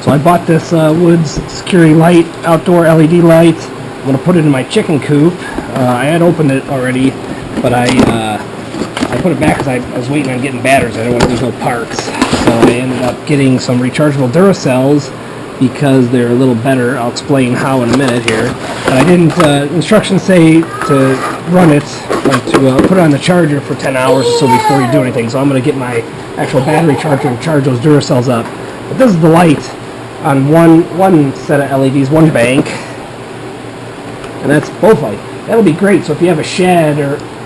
So I bought this Woods security light, outdoor LED light. I'm going to put it in my chicken coop. I had opened it already, but I put it back because I was waiting on getting batteries. I didn't want to lose no parts. So I ended up getting some rechargeable Duracells because they're a little better. I'll explain how in a minute here. But I didn't, instructions say to run it, like to put it on the charger for 10 hours or so before you do anything. So I'm going to get my actual battery charger and charge those Duracells up. But this is the light on one set of LEDs, one bank. And that's both lights. That'll be great. So if you have a shed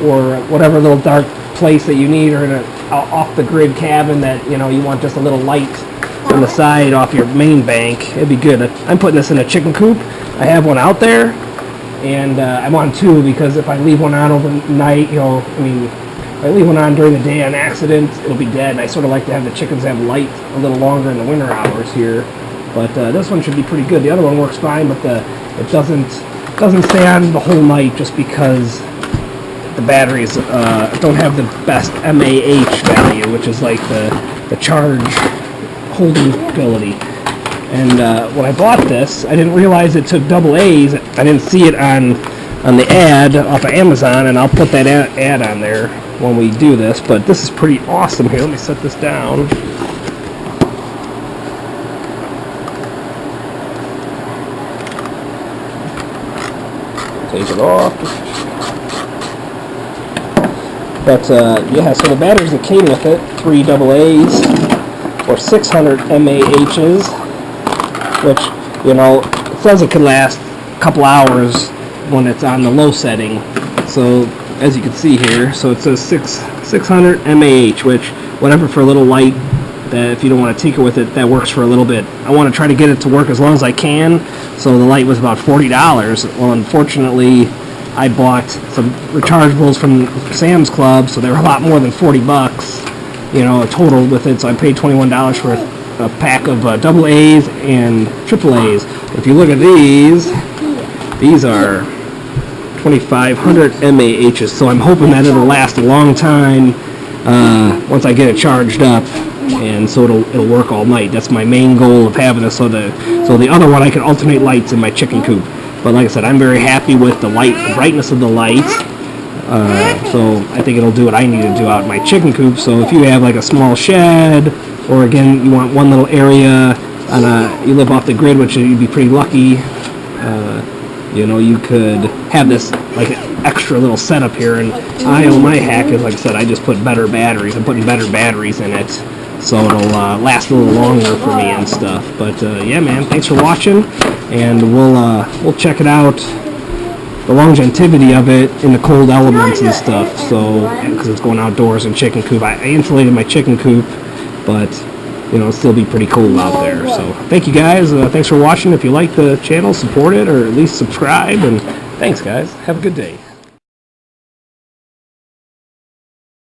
or whatever little dark place that you need, or in a off the grid cabin that you want just a little light on the side off your main bank, it'd be good. I'm putting this in a chicken coop. I have one out there, and I want two because if I leave one on overnight, if I leave one on during the day on accident, it'll be dead. And I sort of like to have the chickens have light a little longer in the winter hours here. But this one should be pretty good. The other one works fine, but it doesn't stay on the whole night just because the batteries don't have the best mAh value, which is like the charge holding ability. And when I bought this, I didn't realize it took AA's. I didn't see it on the ad off of Amazon, and I'll put that ad on there when we do this. But this is pretty awesome here. Let me set this down. Take it off. But yeah, so the batteries that came with it, 3 AA's or 600 mAh's, which it says it could last a couple hours when it's on the low setting. So as you can see here, so it says 600 mAh, which whatever for a little light, that if you don't want to tinker with it, that works for a little bit. I want to try to get it to work as long as I can. So the light was about $40. Well, unfortunately, I bought some rechargeables from Sam's Club, so they were a lot more than $40, total with it. So I paid $21 for a pack of AA's and AA's. If you look at these are 2,500 mAh. So I'm hoping that it'll last a long time once I get it charged up, and so it'll work all night. That's my main goal of having this. So the other one I can alternate lights in my chicken coop. But like I said, I'm very happy with the brightness of the light. So I think it'll do what I need to do out in my chicken coop. So if you have like a small shed, or again, you want one little area, you live off the grid, which you'd be pretty lucky, you could have this like an extra little setup here. And my hack is, like I said, I just put better batteries. I'm putting better batteries in it, so it'll last a little longer for me and stuff. But yeah, man, thanks for watching, and we'll check it out, the longevity of it in the cold elements and stuff. So because it's going outdoors in chicken coop, I insulated my chicken coop, but it'll still be pretty cold out there. So thank you guys. Thanks for watching. If you like the channel, support it, or at least subscribe. And thanks, guys. Have a good day.